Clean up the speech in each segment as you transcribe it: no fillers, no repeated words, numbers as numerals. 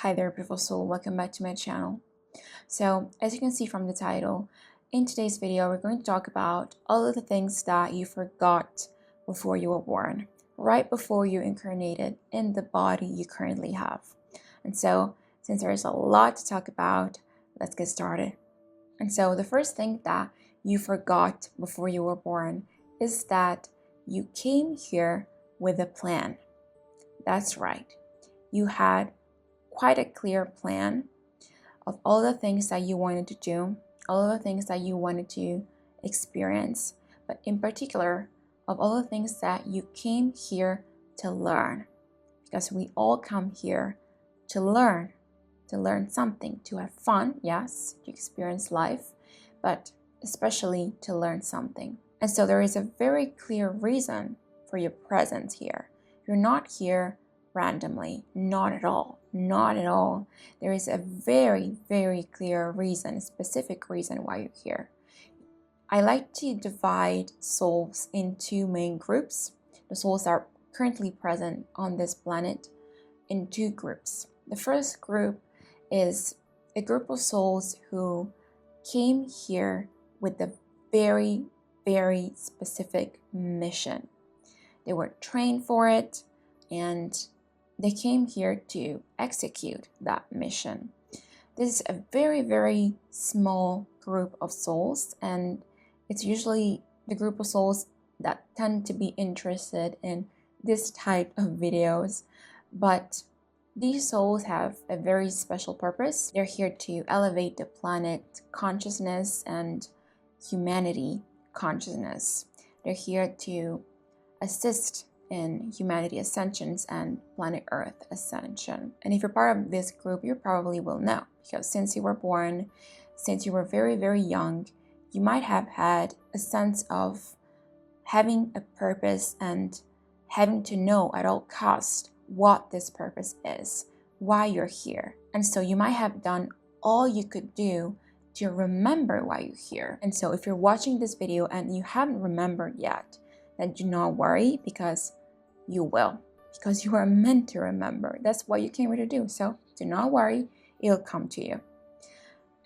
Hi there, beautiful soul. Welcome back to my channel. So, as you can see from the title, in today's video, we're going to talk about all of the things that you forgot before you were born, right before you incarnated in the body you currently have. And so, since there is a lot to talk about, let's get started. And so, the first thing that you forgot before you were born is that you came here with a plan. That's right. You had quite a clear plan of all the things that you wanted to do, all of the things that you wanted to experience, but in particular, of all the things that you came here to learn. Because we all come here to learn something, to have fun, yes, to experience life, but especially to learn something. And so there is a very clear reason for your presence here. You're not here randomly, not at all. Not at all. There is a very, very clear reason, specific reason why you're here. I like to divide souls in two main groups. The souls that are currently present on this planet in two groups. The first group is a group of souls who came here with a very, very specific mission. They were trained for it, and they came here to execute that mission. This is a very, very small group of souls, and it's usually the group of souls that tend to be interested in this type of videos. But these souls have a very special purpose. They're here to elevate the planet consciousness and humanity consciousness. They're here to assist in humanity ascensions and planet Earth ascension. And if you're part of this group, you probably will know, because since you were born, since you were very, very young, you might have had a sense of having a purpose and having to know at all costs what this purpose is, why you're here. And so you might have done all you could do to remember why you're here. And so if you're watching this video and you haven't remembered yet, then do not worry, because you will, because you are meant to remember. That's what you came here to do. So do not worry, it'll come to you.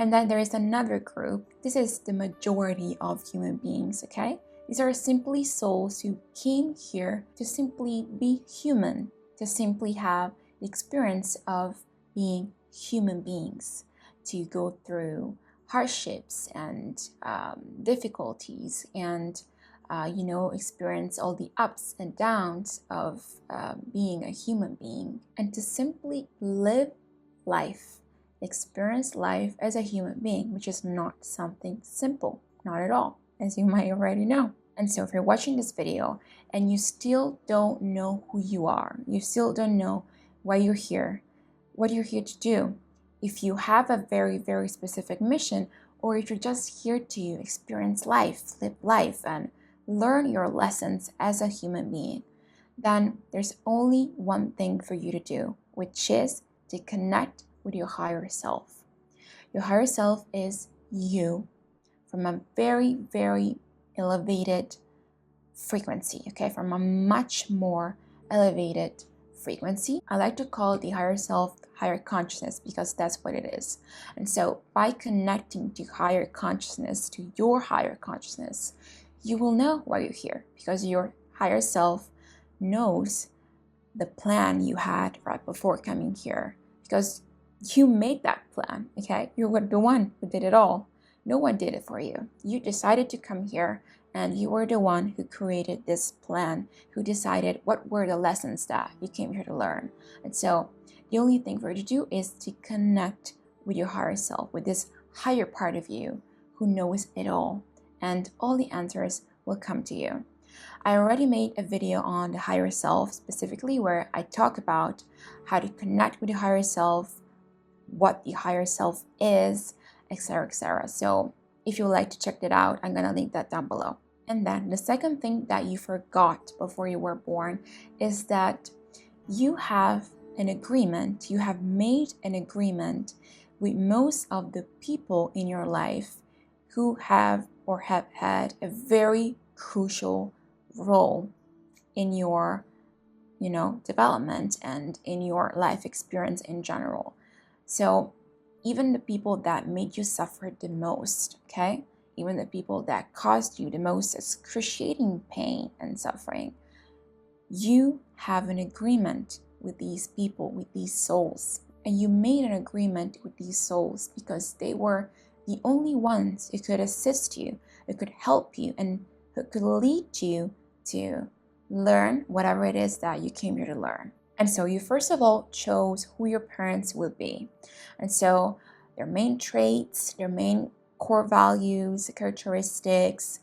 And then there is another group. This is the majority of human beings, okay? These are simply souls who came here to simply be human, to simply have the experience of being human beings, to go through hardships and difficulties and experience all the ups and downs of being a human being, and to simply live life, experience life as a human being, which is not something simple, not at all, as you might already know. And so if you're watching this video and you still don't know who you are, you still don't know why you're here, what you're here to do, if you have a very, very specific mission, or if you're just here to experience life, live life, and learn your lessons as a human being, then there's only one thing for you to do, which is to connect with your higher self. Your higher self is you from a very, very elevated frequency, okay? From a much more elevated frequency. I like to call the higher self higher consciousness, because that's what it is. And so by connecting to higher consciousness, to your higher consciousness, you will know why you're here, because your higher self knows the plan you had right before coming here, because you made that plan, okay? You were the one who did it all. No one did it for you. You decided to come here, and you were the one who created this plan, who decided what were the lessons that you came here to learn. And so the only thing for you to do is to connect with your higher self, with this higher part of you who knows it all, and all the answers will come to you. I already made a video on the higher self specifically, where I talk about how to connect with the higher self, what the higher self is, etc., etc. So if you would like to check that out, I'm gonna link that down below. And then the second thing that you forgot before you were born is that you have an agreement, you have made an agreement with most of the people in your life who have or have had a very crucial role in your development and in your life experience in general. So even the people that made you suffer the most, okay? Even the people that caused you the most excruciating pain and suffering, you have an agreement with these people, with these souls. And you made an agreement with these souls because they were the only ones who could assist you, who could help you, and who could lead you to learn whatever it is that you came here to learn. And so you first of all chose who your parents would be. And so their main traits, their main core values, characteristics,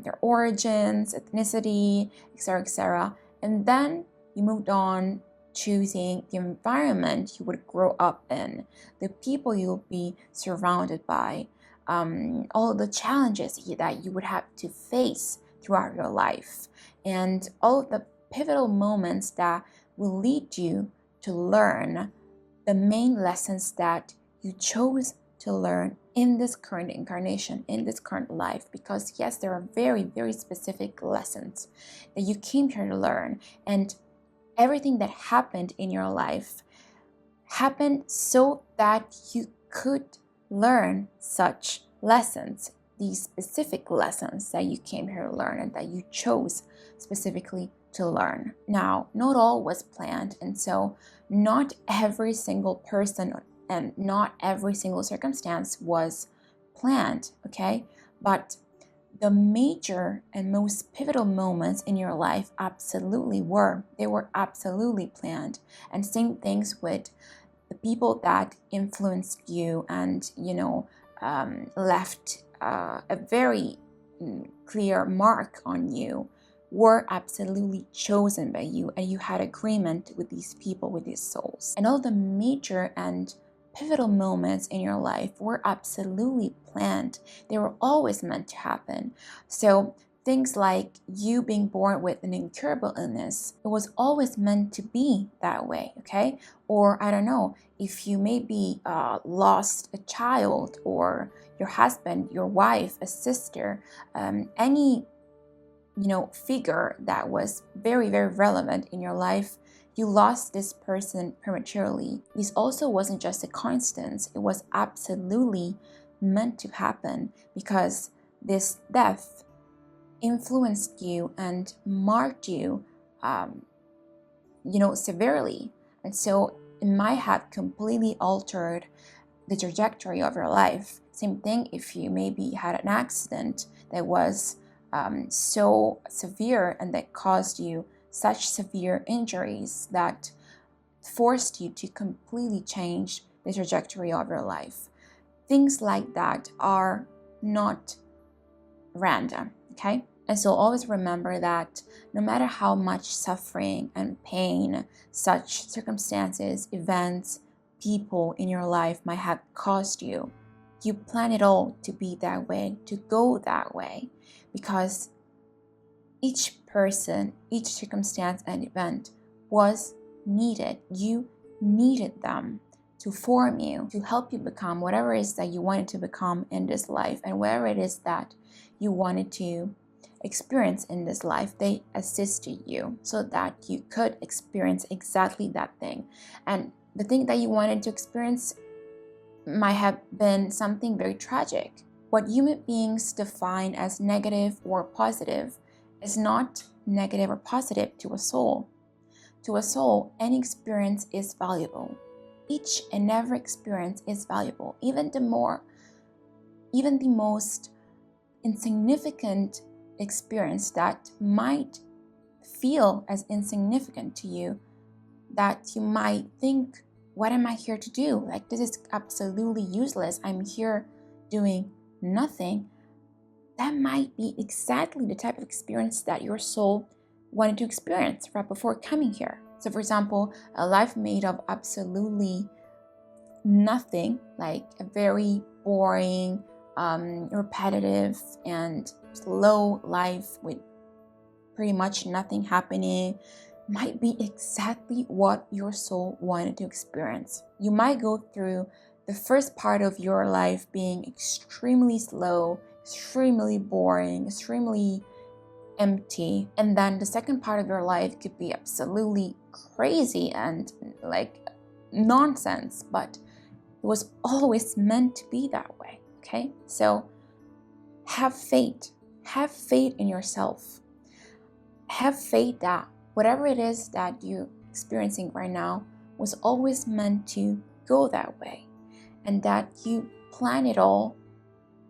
their origins, ethnicity, etc., etc. And then you moved on choosing the environment you would grow up in, the people you'll be surrounded by, all the challenges that you would have to face throughout your life, and all of the pivotal moments that will lead you to learn the main lessons that you chose to learn in this current incarnation, in this current life. Because yes, there are very, very specific lessons that you came here to learn, and everything that happened in your life happened so that you could learn such lessons, these specific lessons that you came here to learn and that you chose specifically to learn. Now, not all was planned, and so not every single person and not every single circumstance was planned, okay? But the major and most pivotal moments in your life absolutely were. They were absolutely planned. And same things with the people that influenced you and, left a very clear mark on you were absolutely chosen by you, and you had agreement with these people, with these souls. And all the major and pivotal moments in your life were absolutely planned. They were always meant to happen. So things like you being born with an incurable illness, it was always meant to be that way, okay? Or I don't know, if you maybe lost a child, or your husband, your wife, a sister, any figure that was very, very relevant in your life, you lost this person prematurely. This also wasn't just a coincidence. It was absolutely meant to happen, because this death influenced you and marked you, severely. And so it might have completely altered the trajectory of your life. Same thing if you maybe had an accident that was so severe and that caused you such severe injuries that forced you to completely change the trajectory of your life. Things like that are not random, okay? And so always remember that no matter how much suffering and pain such circumstances, events, people in your life might have caused you, you plan it all to be that way, to go that way, because each person, each circumstance and event was needed. You needed them to form you, to help you become whatever it is that you wanted to become in this life, and whatever it is that you wanted to experience in this life. They assisted you so that you could experience exactly that thing. And the thing that you wanted to experience might have been something very tragic. What human beings define as negative or positive is not negative or positive to a soul. To a soul, any experience is valuable. Each and every experience is valuable. Even the most insignificant experience that might feel as insignificant to you, that you might think, what am I here to do? Like, this is absolutely useless. I'm here doing nothing. That might be exactly the type of experience that your soul wanted to experience right before coming here. So for example, a life made of absolutely nothing, like a very boring, repetitive and slow life with pretty much nothing happening, might be exactly what your soul wanted to experience. You might go through the first part of your life being extremely slow, extremely boring, extremely empty, and then the second part of your life could be absolutely crazy and like nonsense, but It was always meant to be that way, okay? So have faith. Have faith in yourself. Have faith that whatever it is that you're experiencing right now was always meant to go that way, and that you plan it all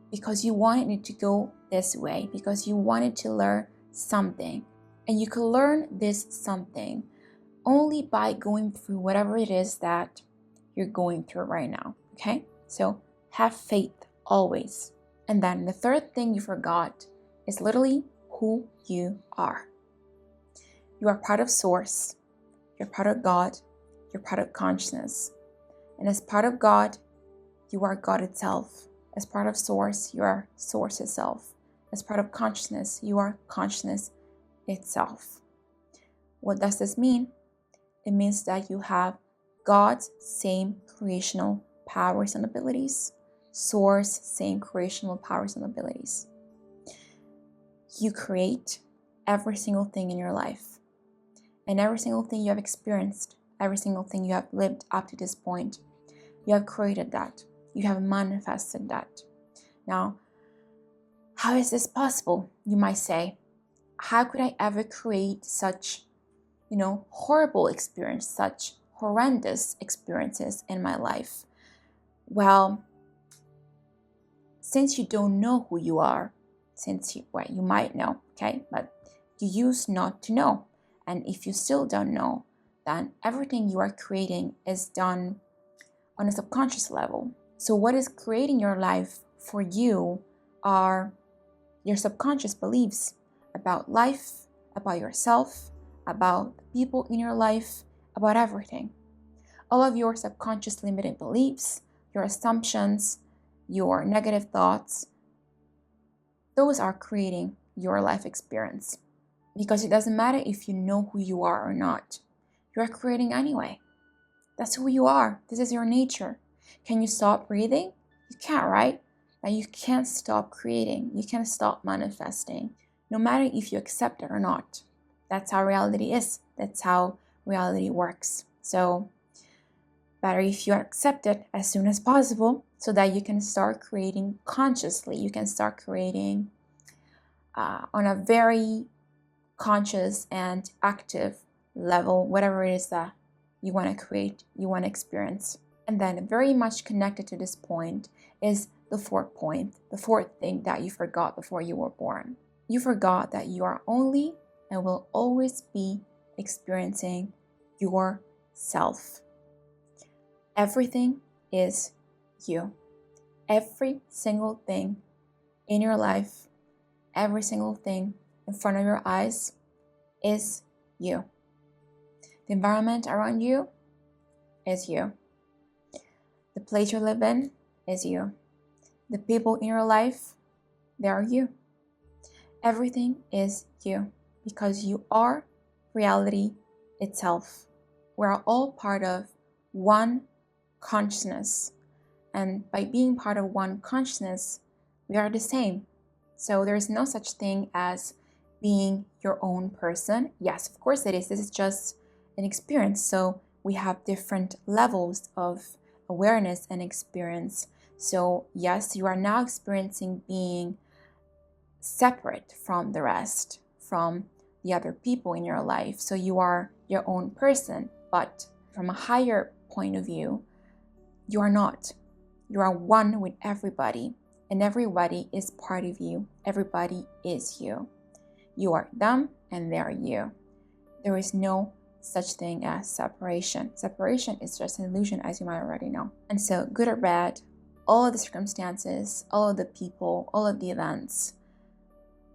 because you wanted it to go this way, because you wanted to learn something. And you can learn this something only by going through whatever it is that you're going through right now, okay? So have faith always. And then the third thing you forgot is literally who you are. You are part of Source, you're part of God, you're part of consciousness. And as part of God, you are God itself. As part of Source, you are Source itself. As part of consciousness, you are consciousness itself. What does this mean? It means that you have God's same creational powers and abilities. Source, same creational powers and abilities. You create every single thing in your life. And every single thing you have experienced, every single thing you have lived up to this point, you have created that. You have manifested that. Now, how is this possible? You might say, how could I ever create such, horrible experience, such horrendous experiences in my life? Well, since you don't know who you are, you might know, okay? But you used not to know. And if you still don't know, then everything you are creating is done on a subconscious level. So what is creating your life for you are your subconscious beliefs about life, about yourself, about the people in your life, about everything. All of your subconscious limited beliefs, your assumptions, your negative thoughts, those are creating your life experience. Because it doesn't matter if you know who you are or not. You are creating anyway. That's who you are. This is your nature. Can you stop breathing? You can't, right? But you can't stop creating. You can't stop manifesting. No matter if you accept it or not. That's how reality is. That's how reality works. So, better if you accept it as soon as possible so that you can start creating consciously. You can start creating on a very conscious and active level, whatever it is that you want to create, you want to experience. And then very much connected to this point is the fourth point, the fourth thing that you forgot before you were born. You forgot that you are only and will always be experiencing yourself. Everything is you. Every single thing in your life, every single thing in front of your eyes is you. The environment around you is you. The place you live in is you. The people in your life, they are you. Everything is you because you are reality itself. We are all part of one consciousness. And by being part of one consciousness, we are the same. So there's no such thing as being your own person. Yes, of course it is. This is just an experience. So we have different levels of awareness and experience. So yes, you are now experiencing being separate from the rest, from the other people in your life. So you are your own person, but from a higher point of view, you are not. You are one with everybody, and everybody is part of you. Everybody is you. You are them, and they are you. There is no such thing as separation. Separation is just an illusion, as you might already know. And so, good or bad, all of the circumstances, all of the people, all of the events,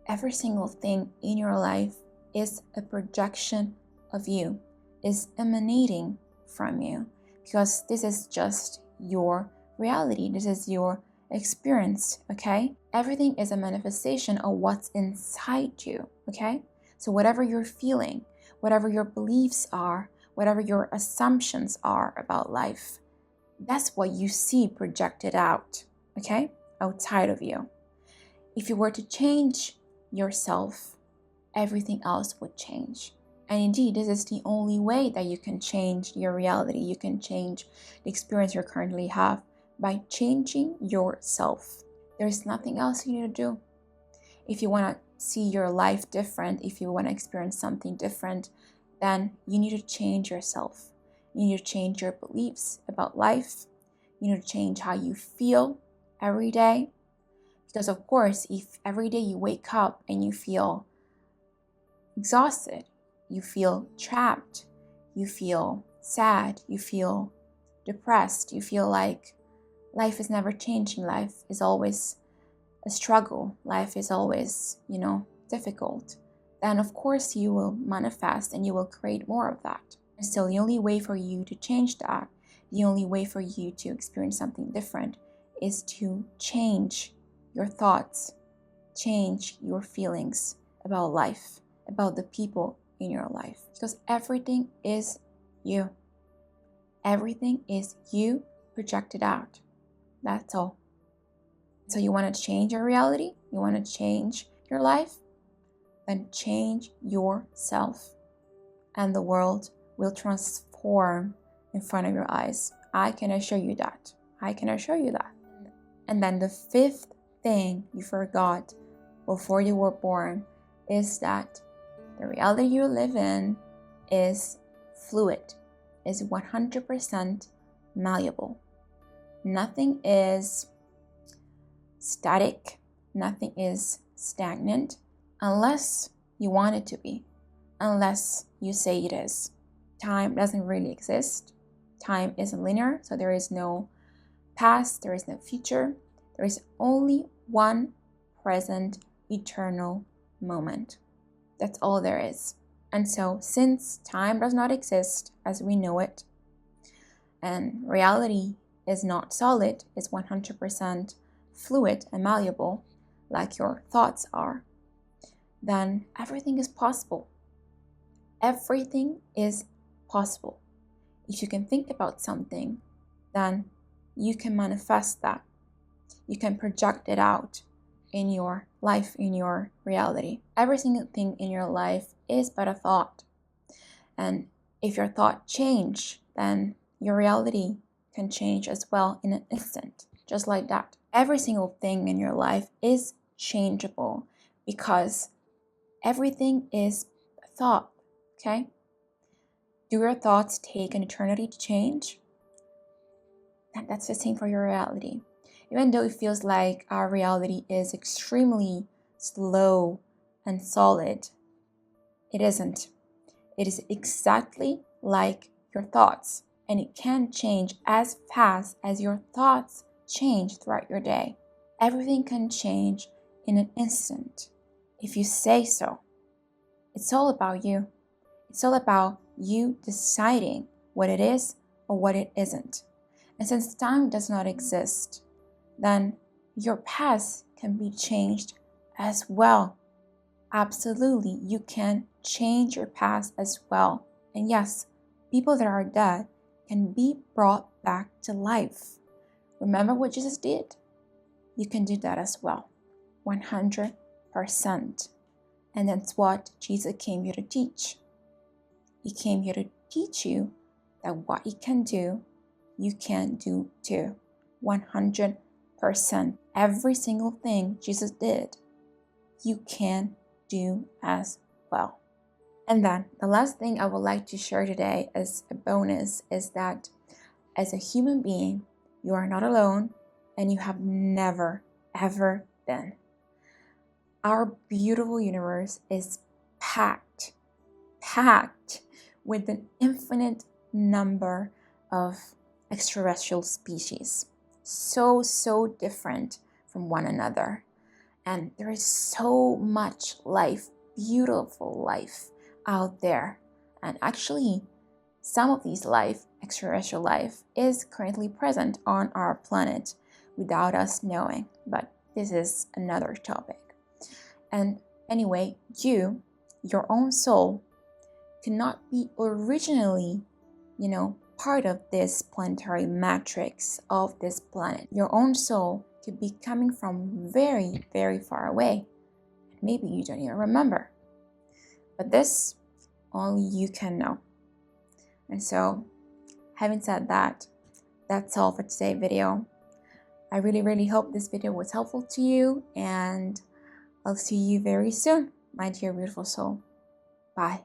every single thing in your life is a projection of you, is emanating from you, because this is just your reality. This is your experience, okay? Everything is a manifestation of what's inside you, okay? So whatever you're feeling, whatever your beliefs are, whatever your assumptions are about life, that's what you see projected out, okay? Outside of you. If you were to change yourself, everything else would change. And indeed, this is the only way that you can change your reality. You can change the experience you currently have by changing yourself. There's nothing else you need to do. If you want to see your life different, if you want to experience something different, then you need to change yourself. You need to change your beliefs about life. You need to change how you feel every day. Because of course, if every day you wake up and you feel exhausted, you feel trapped, you feel sad, you feel depressed, you feel like life is never changing, life is always a struggle, life is always, difficult, then of course you will manifest and you will create more of that. And so the only way for you to change that, the only way for you to experience something different is to change your thoughts, change your feelings about life, about the people in your life. Because everything is you. Everything is you projected out. That's all. So you want to change your reality? You want to change your life? Then change yourself. And the world will transform in front of your eyes. I can assure you that. I can assure you that. And then the fifth thing you forgot before you were born is that the reality you live in is fluid, is 100% malleable. Nothing is static, nothing is stagnant unless you want it to be, unless you say it is. Time doesn't really exist. Time isn't linear, so there is no past, there is no future. There is only one present, eternal moment. That's all there is. And so, since time does not exist as we know it, and reality is not solid, is 100% fluid and malleable, like your thoughts are, then everything is possible. Everything is possible. If you can think about something, then you can manifest that. You can project it out in your life, in your reality. Every single thing in your life is but a thought. And if your thought change, then your reality can change as well in an instant, just like that. Every single thing in your life is changeable because everything is a thought, okay? Do your thoughts take an eternity to change? That's the same for your reality. Even though it feels like our reality is extremely slow and solid, it isn't. It is exactly like your thoughts, and it can change as fast as your thoughts change throughout your day. Everything can change in an instant if you say so. It's all about you. It's all about you deciding what it is or what it isn't. And since time does not exist, then your past can be changed as well. Absolutely, you can change your past as well. And yes, people that are dead can be brought back to life. Remember what Jesus did? You can do that as well. 100%. And that's what Jesus came here to teach. He came here to teach you that what he can do, you can do too. 100%. Every single thing Jesus did, you can do as well. And then the last thing I would like to share today as a bonus is that as a human being, you are not alone and you have never, ever been. Our beautiful universe is packed with an infinite number of extraterrestrial species. So different from one another. And there is so much life, beautiful life out there. And actually, some of these life, extraterrestrial life, is currently present on our planet without us knowing. But this is another topic. And anyway, your own soul, cannot be originally, part of this planetary matrix of this planet. Your own soul could be coming from very, very far away. Maybe you don't even remember. But this only you can know. And so, having said that, that's all for today's video. I really hope this video was helpful to you, and I'll see you very soon, my dear beautiful soul. Bye.